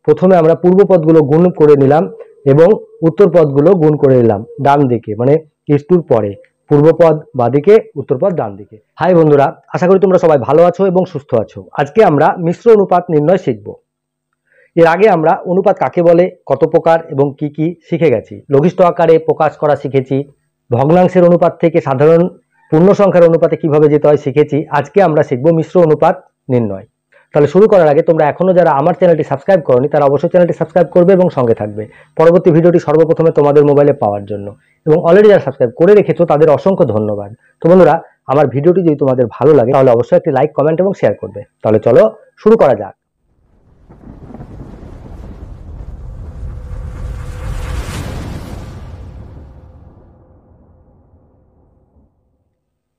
প্রথমে আমরা পূর্ব পদগুলো গুণ করে নিলাম এবং উত্তর পদগুলো গুণ করে নিলাম ডান দিকে, মানে ইস্টুর পরে পূর্ব পদ বাঁদিকে, উত্তর পদ ডান দিকে। হাই বন্ধুরা, আশা করি তোমরা সবাই ভালো আছো এবং সুস্থ আছো। আজকে আমরা মিশ্র অনুপাত নির্ণয় শিখব। এর আগে আমরা অনুপাত কাকে বলে, কত প্রকার এবং কি কি শিখে গেছি। লঘিষ্ঠ আকারে প্রকাশ করা শিখেছি, ভগ্নাংশের অনুপাত থেকে সাধারণ পূর্ণ সংখ্যার অনুপাতে কিভাবে যেতে হয় শিখেছি। আজকে আমরা শিখব মিশ্র অনুপাত নির্ণয়। তাহলে শুরু করার আগে তোমরা এখনো যারা আমার চ্যানেলটি সাবস্ক্রাইব করোনি তারা অবশ্যই চ্যানেলটি সাবস্ক্রাইব করবে এবং সঙ্গে থাকবে পরবর্তী ভিডিওটি সর্বপ্রথমে তোমাদের মোবাইলে পাওয়ার জন্য। এবং অলরেডি যারা সাবস্ক্রাইব করে রেখেছো তাদের অসংখ্য ধন্যবাদ। তো বন্ধুরা, আমার ভিডিওটি যদি তোমাদের ভালো লাগে তাহলে অবশ্যই একটি লাইক, কমেন্ট এবং শেয়ার করবে। তাহলে চলো শুরু করা যাক।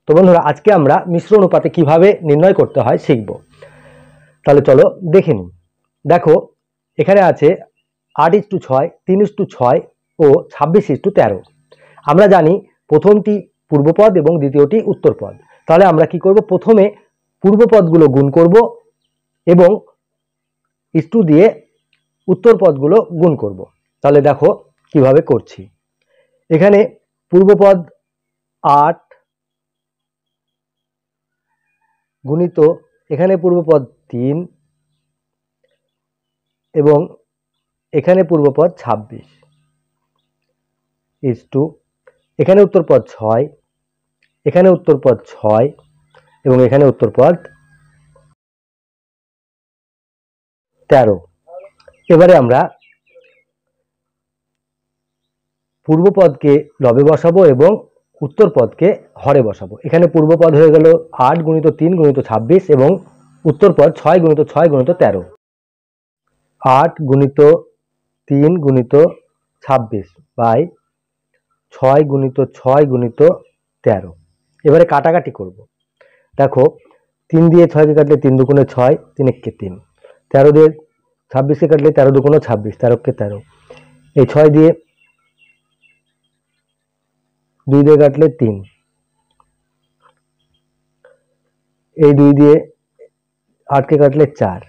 তো বন্ধুরা, আজকে আমরা মিশ্র অনুপাতে কিভাবে নির্ণয় করতে হয় শিখব। তাহলে চলো দেখে নিই। দেখো, এখানে আছে 8:6, 3:6 ও 26:13। আমরা জানি প্রথমটি পূর্বপদ এবং দ্বিতীয়টি উত্তরপদ। তাহলে আমরা কি করব, প্রথমে পূর্বপদগুলো গুণ করব এবং ইস্টু দিয়ে উত্তরপদগুলো গুণ করব। তাহলে দেখো কিভাবে করছি। এখানে পূর্বপদ 8 গুণিত এখানে পূর্বপদ 3 এবং এখানে পূর্বপদ 26 ইস্টু এখানে উত্তরপদ 6, এখানে উত্তরপদ 6 এবং এখানে উত্তরপদ 13। এবারে আমরা পূর্বপদকে লবে বসাবো এবং উত্তরপদকে হরে বসাবো। এখানে পূর্বপদ হয়ে গেল 8 গুণিত 3 গুণিত 26 এবং উত্তরপদ 6 গুণিত 6 গুণিত 13। 8 গুণিত 3 গুণিত 26 বাই 6 গুণিত 6 গুণিত 13। এবারে কাটাকাটি করব। দেখো, 3 দিয়ে 6কে কাটলে 3 দুগুণে 6, 3 একে 3। 13 দিয়ে 26কে কাটলে 13 দুগুণে 26, 13 কে 13। এই 6 দিয়ে 2 দিয়ে কাটলে 3, এই 2 দিয়ে 8কে কাটলে 4।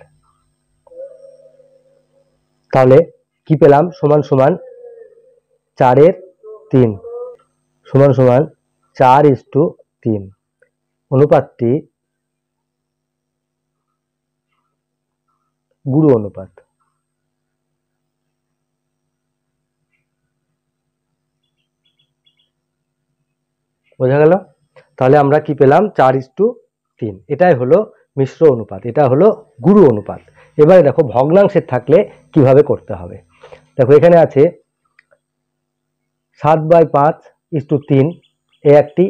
তাহলে কি পেলাম, সমান সমান 4-এর 3 সমান সমান 4:3। অনুপাতটি গুরু অনুপাত। বোঝা গেল? তাহলে আমরা কি পেলাম, 4:3। এটাই হলো মিশ্র অনুপাত, এটা হলো গুরু অনুপাত। এবারে দেখো ভগ্নাংশের থাকলে কিভাবে করতে হবে। দেখো, এখানে আছে 7/5:3 এ একটি,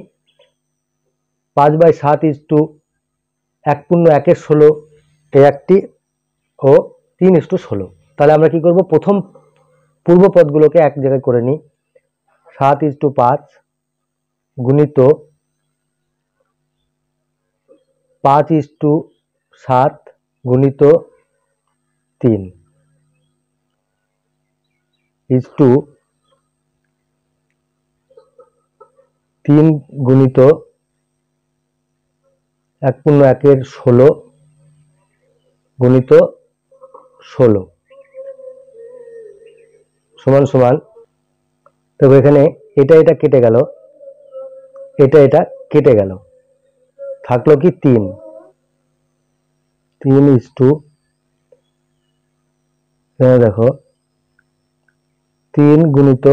5/7:1.1/16 এ একটি ও 3:16। তাহলে আমরা কি করব, প্রথম পূর্ব পদগুলোকে এক জায়গায় করে নিই। 7:5 গুণিত 5:7 গুণিত 3 ইস্টু 3 গুণিত 1.1/16 গুণিত 16 সমান সমান। তবে এখানে এটা এটা কেটে গেল, এটা এটা কেটে গেল, থাকলো কি 3 ইস্টু, দেখো 3 গুণিত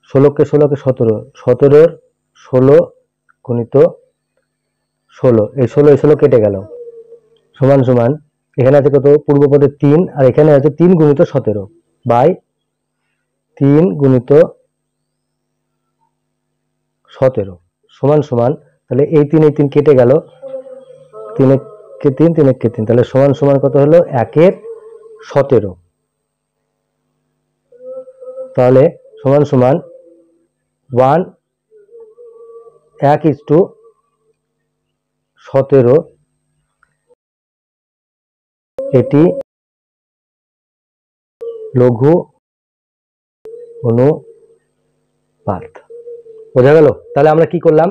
16কে 17 17 16 গুণিত 16, এই 16 কেটে গেল, সমান সমান এখানে আছে কত, পূর্বপদে 3 আর এখানে আছে 3 গুণিত 17 বাই 3 গুণিত 17 সমান সমান। তাহলে এই 3 কেটে গেল, 3 একে 3, 3 একে 3, তাহলে সমান সমান কত হলো, 1/17। তাহলে সমান সমান 1:17। এটি লঘু অনুপাত। বোঝা গেল? তাহলে আমরা কি করলাম,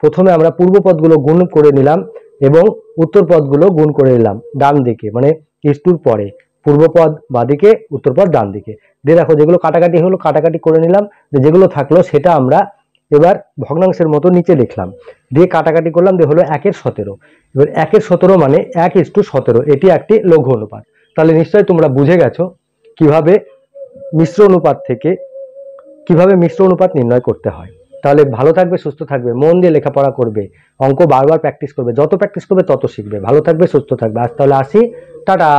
প্রথমে আমরা পূর্ব পদগুলো গুণ করে নিলাম এবং উত্তর পদগুলো গুণ করে নিলাম ডান দিকে, মানে ইস্টুর পরে পূর্বপদ বাদিকে, উত্তরপদ ডান দিকে। দিয়ে দেখো যেগুলো কাটাকাটি হলো কাটাকাটি করে নিলাম, যেগুলো থাকলো সেটা আমরা এবার ভগ্নাংশের মতো নিচে লিখলাম, দিয়ে কাটাকাটি করলাম, দিয়ে হলো 1/17। এবার 1/17 মানে 1:17, এটি একটি লঘু অনুপাত। তাহলে নিশ্চয়ই তোমরা বুঝে গেছো কিভাবে মিশ্র অনুপাত থেকে কিভাবে মিশ্র অনুপাত নির্ণয় করতে হয়। তাহলে ভালো থাকবে, সুস্থ থাকবে, মন দিয়ে লেখাপড়া করবে, অঙ্ক বারবার প্র্যাকটিস করবে, যত প্র্যাকটিস করবে তত শিখবে। ভালো থাকবে, সুস্থ থাকবে। আজ তাহলে আসি, টাটা।